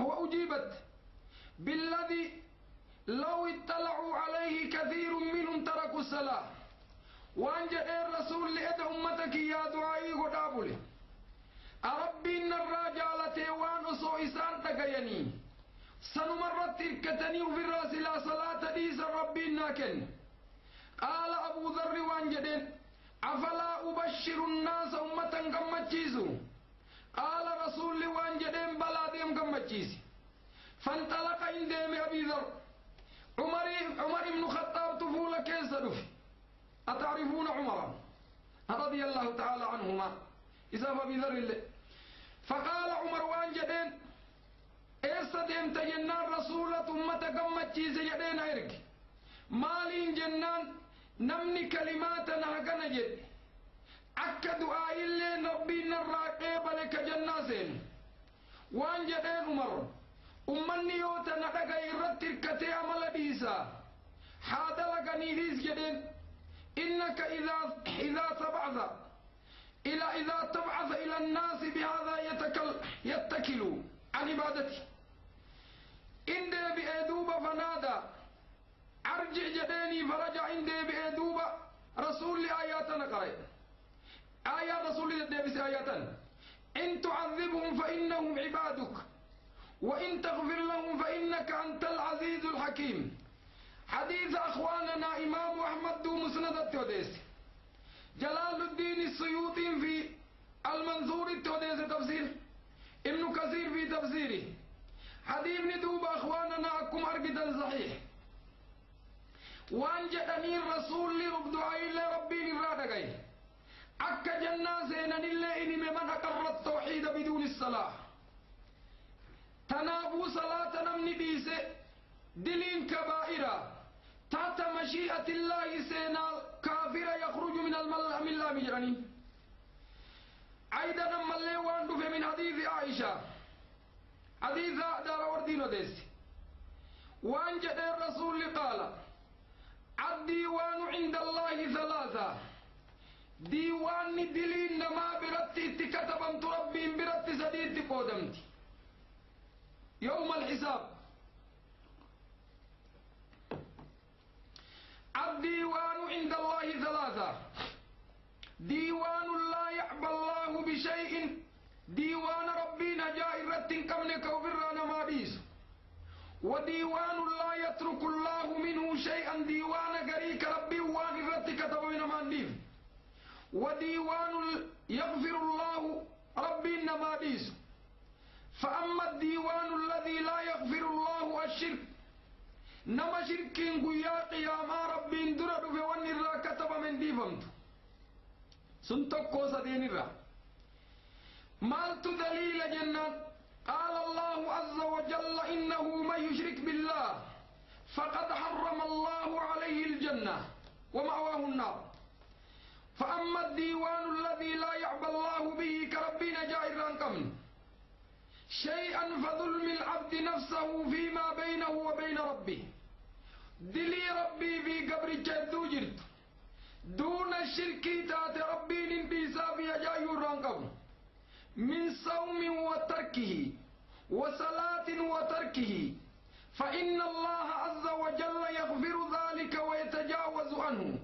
وأجيبت بالذي لو اطلعوا عليه كثير منهم تركوا الصلاة وأن جاء الرسول لأدى أمتك يا دعائي قدابله أربين الرجالة وان أصو إسان تقيني سنمرت تركتني وفي الراس لا صلاة ديس ربين ناكن قال أبو ذر وان جدين أفلا أبشر الناس أمة كمتشيزو قال رسول وان جدين بلا ديم كمتشيز فانطلق عندهم أبي ذر عمر بن خطاب طفولة كيس دفي أتعرفون عمر رضي الله تعالى عنهما إذا أبي ذر اللي فقال عمر وان جدين إيستدهم تجنان رسولة أمة كمتشيز جدين هيرك مالين جنان نمني كلماتنا هكذا جد أكا دعاء اللي ربنا الراقب لك جناسين وان جدين عمر أمني يوتا ندقى يرتر كتي عمل ديسا حادا لغني ديس جدين إنك إذا تبعث إلى الناس بهذا يتكلوا عن عبادتي إن دي بأدوبة فنادى أرجع جديني فرجع عندي بأدوبة رسول آياتنا قرأ آيات رسول الدبس آياتنا إن تعذبهم فإنهم عبادك وإن تغفر لهم فإنك أنت العزيز الحكيم حديث أخواننا إمام أحمد مسند التوديس جلال الدين السيوطي في المنظور التوديس تفسير ابن كثير في تفسيره حديث ندوب أخواننا أكم أرقدا صحيح وان جدني الرسول لرب دعائي لربي نرادقين أكا جنازين اللي إني من أقر التوحيد بدون الصلاة تنابو صلاة نمني بيسي دلين كبائرة تحت مشيئة الله سينا كافر يخرج من الملة مجرني أيضا نمالي واندو في من حديث عائشة حديث دار وردين وديس وان جد الرسول قال الديوان عند الله ثلاثة ديوان دلين نما برت اتكتبا تربين برت سديد قدمت يوم الحساب الديوان عند الله ثلاثة ديوان لا يعبى الله بشيء ديوان ربنا جائرة كمنك وفرانا ما بيس وديوان لا يترك الله منه شيئا ديوان قريك ربي واغرتك تبوين ما نديف وديوان يغفر الله ربي ما بيس فأما الديوان الذي لا يغفر الله الشرك نما شركين قيا قياما ربين درد في ون الرا كتب من ديفمت سنتقو سدين الرا مالت دليل جنات قال الله عز وجل إنه من يشرك بالله فقد حرم الله عليه الجنة ومأواه النار فأما الديوان الذي لا يعبى الله به كربنا جائرا كمن شيئا فظلم العبد نفسه فيما بينه وبين ربه دلي ربي في قبر جدو جرت دون الشرك تات ربي نبيسا في أجاي الرنقب من صوم وتركه وصلاة وتركه فإن الله عز وجل يغفر ذلك ويتجاوز عنه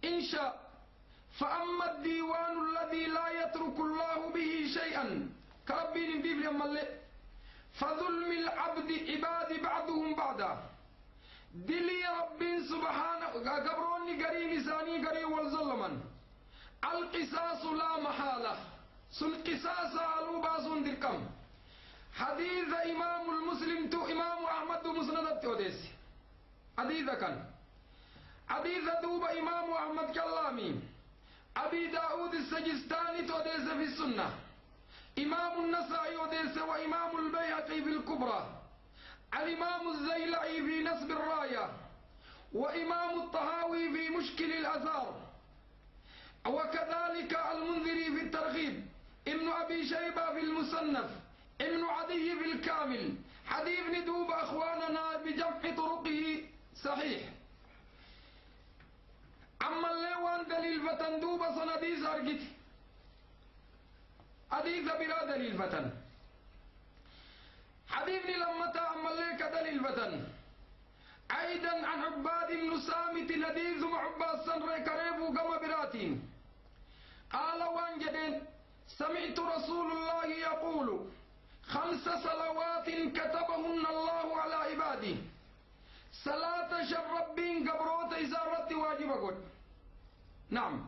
إن شاء فأما الديوان الذي لا يترك الله به شيئا كربي نبيب لما فظلم العبد عباد بعضهم بعضا دلي رب سبحانه قبروني قري لساني قري والظلما القصاص لا محالة سالقصاص علو باسون دركم حديث إمام المسلم تو إمام أحمد مسند التوديس حديث كان حديث دوب إمام أحمد كلامي أبي داود السجستاني توديس في السنة إمام النسائي وديس وإمام البيهقي في الكبرى الإمام الزيلعي في نسب الراية وإمام الطهاوي في مشكل الأثار وكذلك المنذري في الترغيب ابن أبي شيبة في المصنف ابن عدي في الكامل حديث ندوب أخواننا بجمع طرقه صحيح أما الليوان دليل فتندوب سنديس أرقت حديث بلا دليل فتن حبيبني لما تأمل لك دليل فتن أيضا عن عباد بن سامت الحديث مع عباد سنر كريب وقم براتين قال وانجدين سمعت رسول الله يقول 5 صلوات كتبهن الله على عباده صلاة شربين قبروت إزارة واجب قد نعم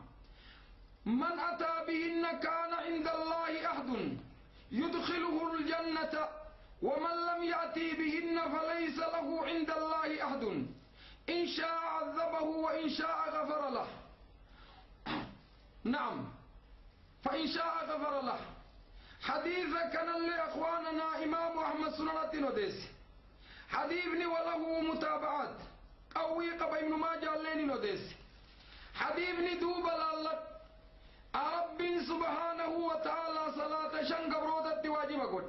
من أتى بهن كان عند الله أحد يدخله الجنة ومن لم يأتي بهن فليس له عند الله أحد إن شاء عذبه وإن شاء غفر له نعم فإن شاء غفر له حديث كان لأخواننا إمام أحمد سنة نديس حديثني وله متابعات قوي قبل ابن ماجه اللين نديس حديثني دوب لله رب سبحانه وتعالى صلاة شن قبروت واجب قد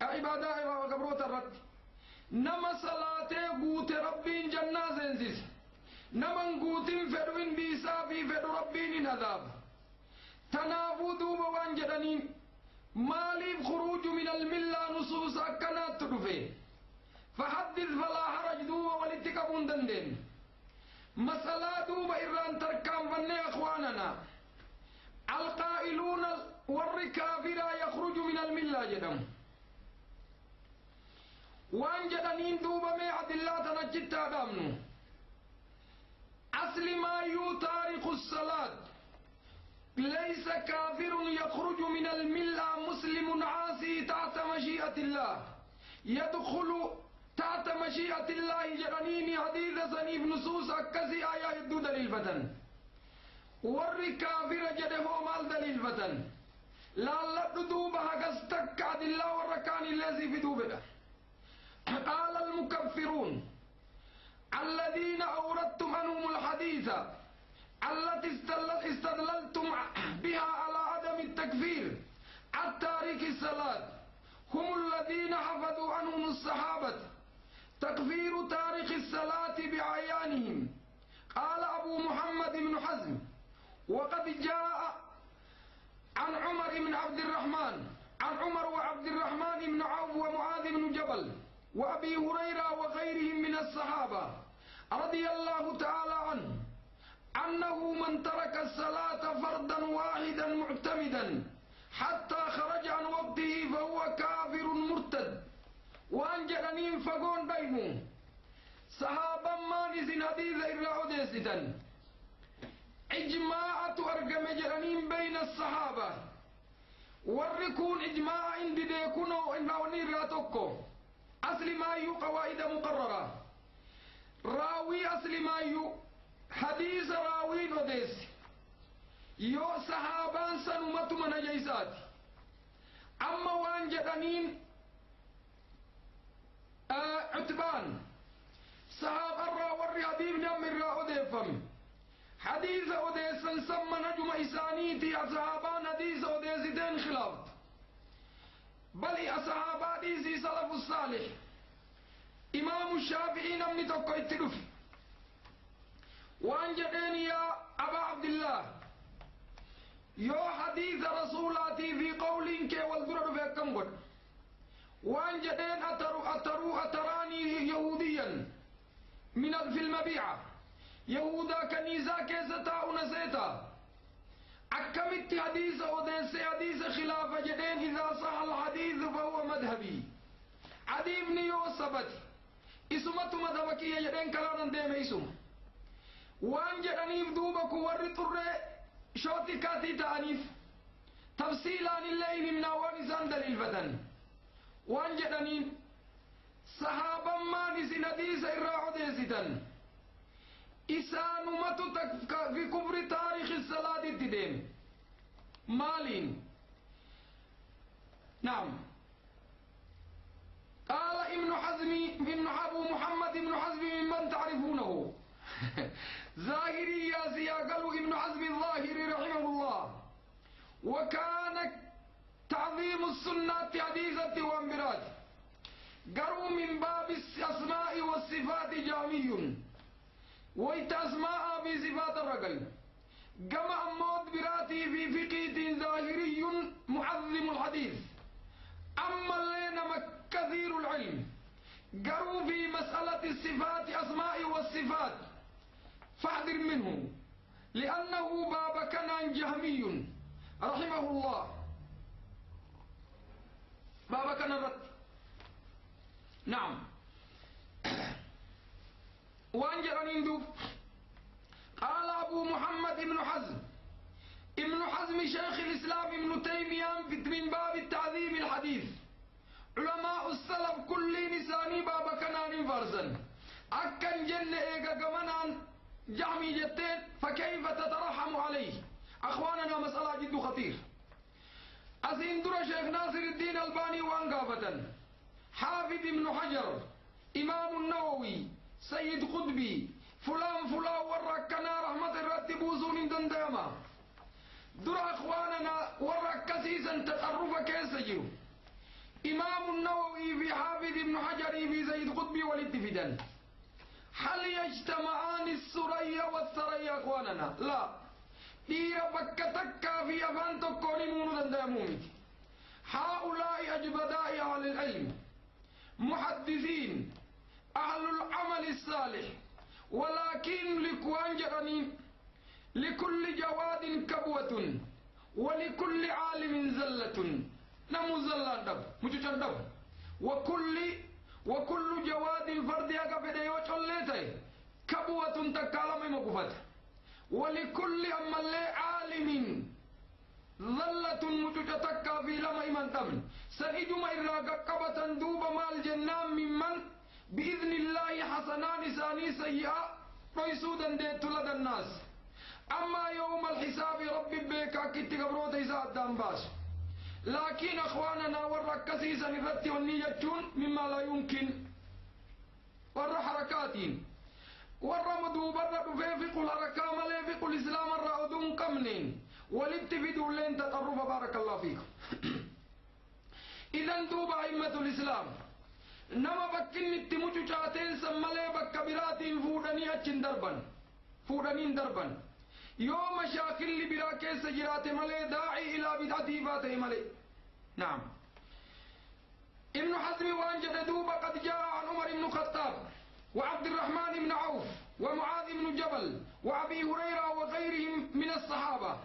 عبادة قبروت الرد نما صلاة قوت ربين جنة زنزيز نما قوت فدوين بيسا في فدو ربين نذاب تنافو دوب وانجدنين مالي خروج من الملة نصوص أكنات تدفه فحدث فلا حرج دوب ولتكبون دندين مسألة دوب إران تركام فني أخواننا القائلون والركافر يخرج من الملة جدم وانجدنين دوب ميعد الله تنجد تادامنو أصل ما يتارك الصلاة ليس كافر يخرج من الملة مسلم عاصي تحت مشيئة الله يدخل تحت مشيئة الله جرنين حديث سنيف نصوص أكسي آية الدودة للفتن والركافر جده مال دليل فتن لا دوبها قستك عد الله والركان الذي في دوبه قال المكفرون الذين أوردتم عنهم الحديث التي استدللتم بها على عدم التكفير التارك الصلاة هم الذين حفظوا عنهم الصحابة تكفير تارك الصلاة بعيانهم قال أبو محمد بن حزم وقد جاء عن عمر بن عبد الرحمن عن عمر وعبد الرحمن بن عوف ومعاذ بن جبل وأبي هريرة وغيرهم من الصحابة رضي الله تعالى عنه أنه من ترك الصلاة فردا واحدا معتمدا حتى خرج عن وقته فهو كافر مرتد وأنجلنين فقون بينه صحابا ما نزن حديث إلا أديستا إجماعة أرقم جلنين بين الصحابة والركون إجماع عند ديكونو إنه نيراتوكو أصل ما يو قواعد مقررة راوي أصل ما يو حديث راوي وديس يو صحابان سنمت من جيسات أما وان جدنين عتبان صحاب الراوري حديث نعم الرأوديفم حديث أوديسا سمى نجم إسانيتي أصحابان حديث أوديستين خلاف بل أصحاب حديث سلف الصالح إمام الشافعي نمني توقع التلف وان جدين يا أبا عبد الله يو حديث رسولاتي في قول كي والدرر في الكمبر وان جدين أتراني يهوديا من في المبيعة يهودا كنيزا كيستا ونسيتا أكملت حديث وديس حديث خلاف جدين إذا صح الحديث فهو مذهبي عديب نيو سبت اسمت مذهبكي جدين كلانا ديم اسم وان جدنيف دوبك ورد شوتي كاتي تانيف تفصيلا الليل من وانسان دليل فتن وان جدنين صحابا ما نسي حديث إراعو ديستن إسان متو في كفر تاريخ الصلاة التدين مالين نعم قال ابن حزم بن أبو محمد بن حزم ممن تعرفونه ظاهري يا سياقل ابن حزم الظاهري رحمه الله وكان تعظيم السنة حديثة وانبراج قروا من باب الأسماء والصفات جامي ويت أسماء بصفات الرجل كما أمود براتي في فقه ظاهري معظم الحديث أما لنا كثير العلم قروا في مسألة الصفات أسماء والصفات فاحذر منه، لأنه باب كان جهمي رحمه الله، باب كان رد. نعم. وانجرني ندوب قال أبو محمد ابن حزم، ابن حزم شيخ الإسلام ابن تيمية من باب التعذيب الحديث، علماء السلف كل نساني باب كنان فرزا أكن جنة إيقا قمنان جهمي جتين، فكيف تترحم عليه؟ أخواننا مسألة جد خطير. أسندر شيخ ناصر الدين الباني وانقافة، حافظ ابن حجر، إمام النووي، سيد قطبي، فلان فلان وركنا رحمة الرتبوزون دندما در أخواننا وركسيسا تتعرف كيس جيو. إمام النووي في حافظ ابن حجر في سيد قطبي والاتفدان، هل يجتمعان السرية والثريا أخواننا؟ لا. دير بكتك في أفان تكوني مونو دندامومي. هؤلاء أجبداء أهل العلم، محدثين، أهل العمل الصالح، ولكن لكوان جرانين لكل جواد كبوة ولكل عالم زلة، نمو زلان دب مجوشان دب، وكل جواد فرديا كفديو چوليتاي كبوة تكالم مقفت، ولكل أمالي عالم ظلة مجوشتك في لما إمان تمن سنجم إراغا قبة دوب مال جنان ممن بإذن الله حسنان ساني سيئة ريسودا ديت لدى الناس. أما يوم الحساب ربي بيكا كتك بروت إذا أدام باس. لكن أخواننا وركسي سنفتي والنيجون مما لا يمكن ور حركاتين ور مدوب الرب فيفق الحركة مليفق الإسلام الرأودون كمنين والاتفدوا لين تطرف بارك الله فيكم. إذن دوب أئمة الإسلام نما بكين التموجو جاتين سمالي بكبراتين فودنين دربا يوم مشاكل اللي بلا كيس جرات ملي داعي إلى بدعته فاته ملي. نعم. ابن حزم وانجد دوب قد جاء عن عمر بن الخطاب وعبد الرحمن بن عوف ومعاذ بن جبل وأبي هريرة وغيرهم من الصحابة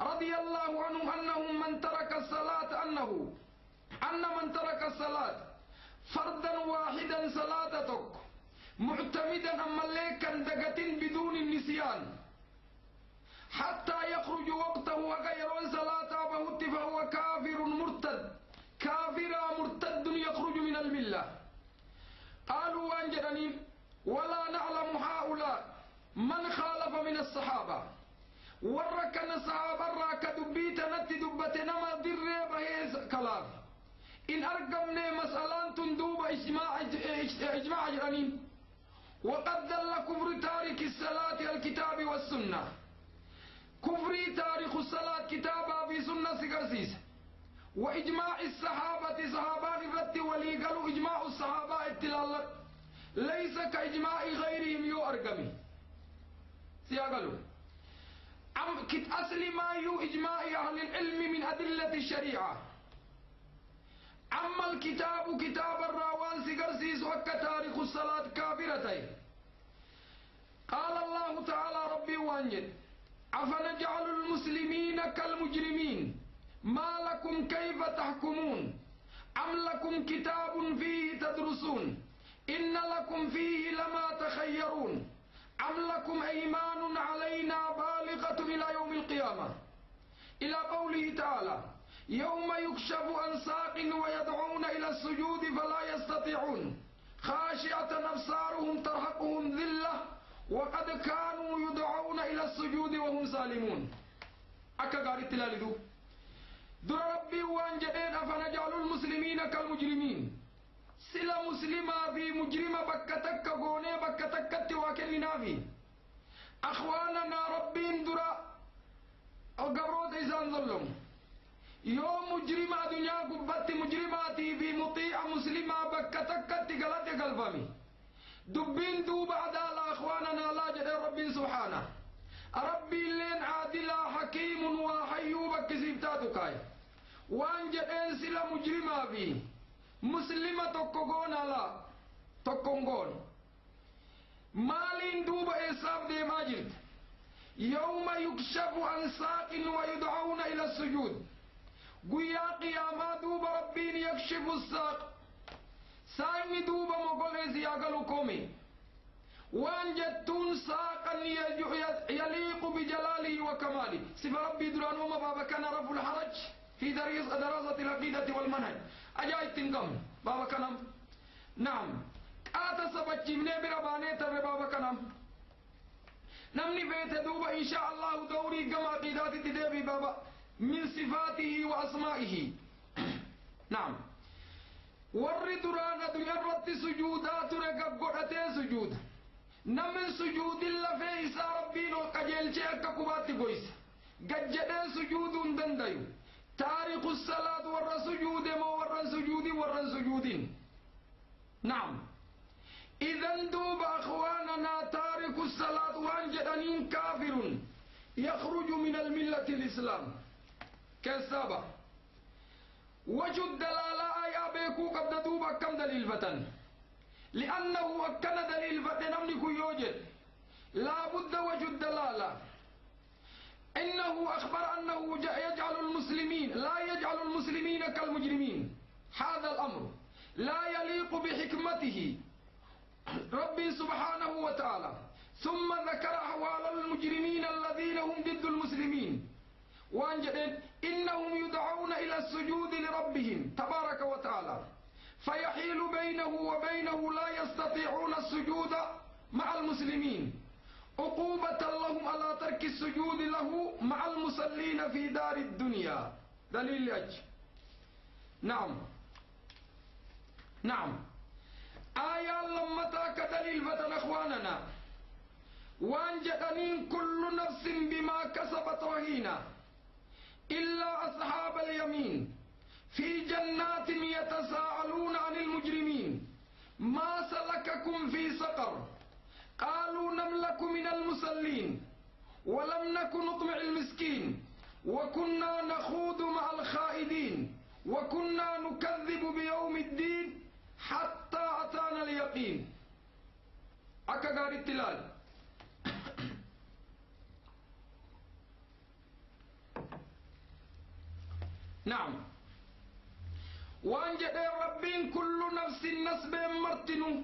رضي الله عنهم أن من ترك الصلاة فردا واحدا صلاتك معتمدا أما ليكا دقة بدون النسيان حتى يخرج وقته وغير صلاة بهت فهو كافر مرتد، مرتد يخرج من الملة. قالوا وانجرني ولا نعلم هؤلاء من خالف من الصحابة وركن الصحابة راك دبيت نت دبتنا ما در بهيز كلام إن أرقمنا مسألة تندوب إجماع جرانين. وقد دل كفر تارك الصلاة الكتاب والسنة، كفر تاريخ الصلاة كتابا في سنة سكرسيس، وإجماع الصحابة صحابة الرد ولي قالوا إجماع الصحابة اتلالت ليس كإجماع غيرهم يو أرقمي سيقالوا كت أصل ما يو إجماع أهل العلم من أدلة الشريعة. أما الكتاب كتاب الراوان سكرسيس وكتاريخ الصلاة كافرتين. قال الله تعالى ربي وانجد أفنجعل المسلمين كالمجرمين ما لكم كيف تحكمون أم لكم كتاب فيه تدرسون إن لكم فيه لما تخيرون أم لكم أيمان علينا بالغة إلى يوم القيامة إلى قوله تعالى يوم يكشف عن ساق ويدعون إلى السجود فلا يستطيعون خاشعة أبصارهم ترهقهم ذلة وقد كانوا يدعون إلى السجود وهم سالمون. أكا قاري تلالدو در ربي وانجدين أفنجعل المسلمين كالمجرمين سلا مسلمة في مجرمة بكتك قوني بكتك تواكلنا في أخواننا ربين در قبروت إسان ظلم يوم مجرمة دنيا قبت مجرماتي في مطيع مسلمة بكتك تقلت قلبامي دبين دوب عدال أخواننا لا جد رب سبحانه ربي لين عادل حكيم وحيوب كسبتاتك وانجد انسل مجرما بي مسلمة تقوغون على تقوغون مالين دوبا إصاب دي ماجد يوم يكشف عن ساق ويدعون إلى السجود قيا قياما دوبا ربين يكشف الساق سايني دوبا مقلز يقلو كومي وانجدتون ساقا يليق بجلاله وكماله صف ربي دران وما بابا كان رفع الحرج في دراسة العقيدة والمنهج أجايت تنقم بابا كان نعم آتا سبت جمني برباني تر بابا كان نمني بيت دوبا إن شاء الله دوري كما عقيدات تدبي بابا من صفاته وأسمائه نعم ورد دنيا رت سجودات رقب قرأتين سجود نمن سجود الله في إسا ربين وقجل شيئك كبات قويس قجدين سجود دنديو تاريخ الصلاة ورى سجود ورى سجود ورى سجود نعم إذن دوب أخواننا تاريخ الصلاة وانجدنين كافر يخرج من الملة الإسلام كالسابع وجد دلالة آية بيكو قبل دوب كم دليل فتن لأنه أكن دليل فتن أمنك يوجد لا بد وجد دلالة إنه أخبر أنه يجعل المسلمين لا يجعل المسلمين كالمجرمين هذا الأمر لا يليق بحكمته ربي سبحانه وتعالى ثم ذكر أحوال المجرمين الذين هم ضد المسلمين وانجد إنهم يدعون إلى السجود لربهم تبارك وتعالى فيحيل بينه وبينه لا يستطيعون السجود مع المسلمين عقوبة لهم على ترك السجود له مع المصلين في دار الدنيا دليل أجل نعم نعم آية لما تاك دليل فتن أخواننا وانجدنين كل نفس بما كسبت رهينة إلا أصحاب اليمين في جنات يتساءلون عن المجرمين ما سلككم في سقر قالوا نملك من المصلين ولم نكن نطمع المسكين وكنا نخوض مع الخائدين وكنا نكذب بيوم الدين حتى أتانا اليقين أكا قال التلال نعم وانجد ربين كل نفس نسب مرتن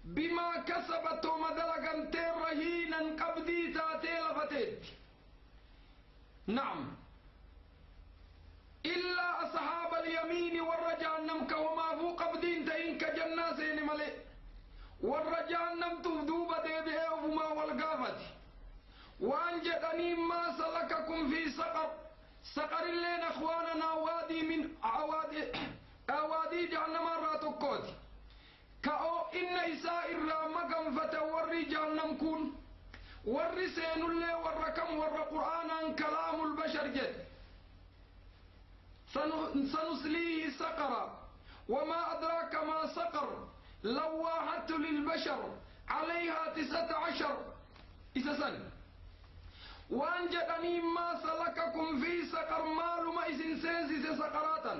بما كسبت ومدلقا ترهينا قبدي تاتي لفتت نعم إلا أصحاب اليمين والرجال كهما فوق قبدين تين كجناسين ملئ والرجال تفدوب ديبئ وما والقافت وانجدني ما سلككم في سقر سقر اللين أخواننا وادي من أوادي جهنم راتقوت كأو إن إساء الرامكم فتوري جهنم كون والرسين اللي والركم والقرآن كلام البشر جد سنسليه سقر وما أدراك ما سقر لواحة للبشر عليها 19 إسسا وانجدني ما سلككم في سقر مال ما إسن سينسي سقراتا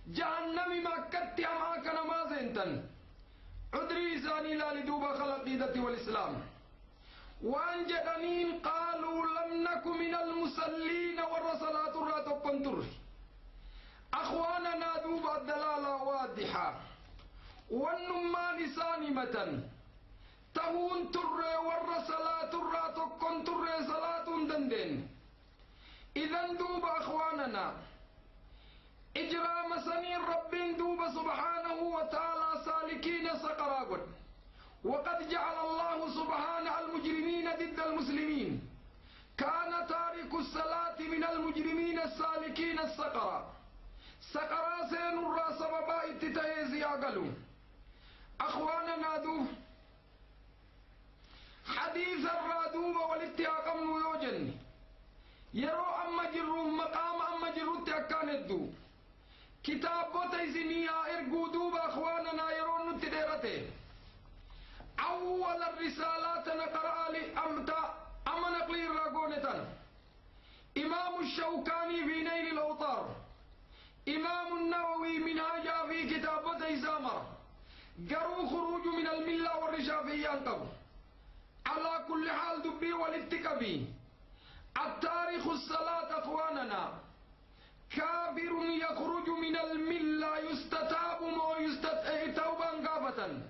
جهنم ما كتي أماكنا ما زينتا عدري إساني لا لدوب خلقيدة والإسلام وانجدني قالوا لم نك من المسلين والرسلات الراتب كنتر أخواننا دوب الدلالة واضحة والنمان سانمة تهون تر والرسلات الراتب كنتر صلاة دندن إذن دوب أخواننا إجرام سنين رب دوب سبحانه وتعالى سالكين سقراغن وقد جعل الله سبحانه المجرمين ضد المسلمين كان تارك الصلاة من المجرمين السالكين السقرا سقرا سين الراس بابا اتتايزي أقلوا أخواننا دو حديث الرادوب والاتحاق من يوجن يرو أما جرو مقام أما جرو تأكان الدو كتاب تيزنيا إرقو دوب أخواننا يرون نتديرته أول الرسالات نقرأ لأمتا أما نقلي الرقونة إمام الشوكاني في نيل الأوطار قروا خروج من الملة والرشافية انقبوا. على كل حال دبي والاتكبي التاريخ الصلاة أخواننا كافر يخرج من الملة يستتاب توبا قافة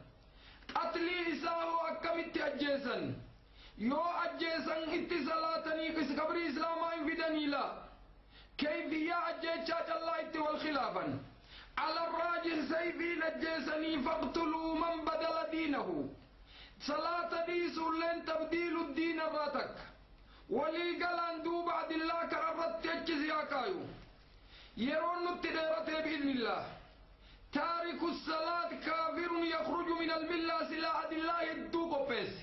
قتلي إساه أكمت أجيسا يو أجيسا اتصالاتني قس قبر إسلاما انفدني لا كيف يا أجيشا الله والخلافا على الراجح سيفي نجيسني فاقتلوا من بدل دينه صلاة ديس لن تبديل الدين الراتك ولي قلان دو بعد الله كررت يجز يا كايو يرون التدارة بإذن الله تارك الصلاة كافر يخرج من الملة سلاح الله يدوق بيس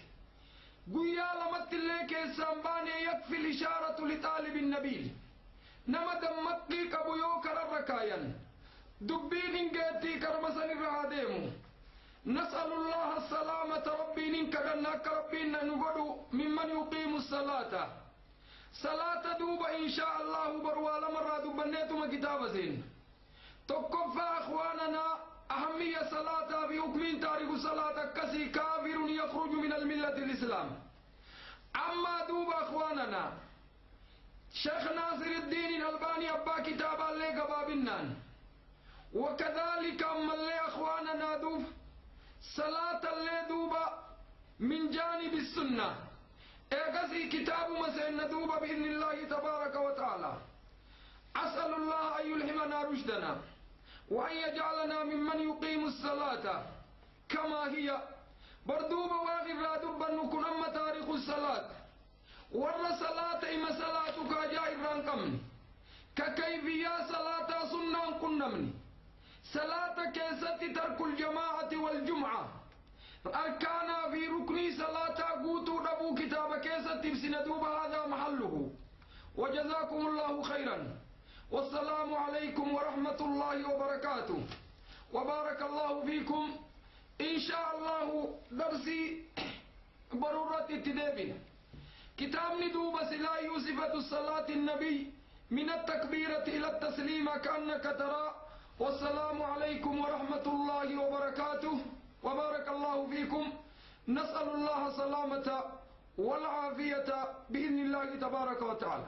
قويا لمت الليك السنباني يكفي الإشارة لطالب النبيل نما دمتني كبيو كرركايا دبين انجاتي كرمسن الرهاديمو نسأل الله السلامة ربي ننك لنك ربنا نقول ممن يقيم الصلاة صلاة دوب إن شاء الله بروالا مرة دبنيتم كتاب زين تقف أخواننا أهمية صلاة في حكم تاريخ صلاة كسي كافر يخرج من الملة الإسلام. أما دوب أخواننا شيخ ناصر الدين الألباني أبا كتاب اللي قبابنان وكذلك أما اللي أخواننا دوب صلاة اللي دوبا من جانب السنة اغسي كتاب مسين دوبا بإذن الله تبارك وتعالى. أسأل الله أن يلهمنا رشدنا وأن يجعلنا ممن يقيم الصلاة كما هي بردوبا واغر دوبا نكون أما تاريخ الصلاة ور صلاة إما صلاتك جائر رانكم ككيفية صلاة سنة كنمني صلاة كيست ترك الجماعة والجمعة أركانا في ركن صلاة قوتو ربو كتاب كيست بسندوب هذا محله. وجزاكم الله خيرا والسلام عليكم ورحمة الله وبركاته وبارك الله فيكم. إن شاء الله درسي ضرورة التدابين كتاب ندوب سلاي صفة الصلاة النبي من التكبيرة إلى التسليم كأنك ترى. والسلام عليكم ورحمة الله وبركاته وبارك الله فيكم. نسأل الله السلامة والعافية بإذن الله تبارك وتعالى.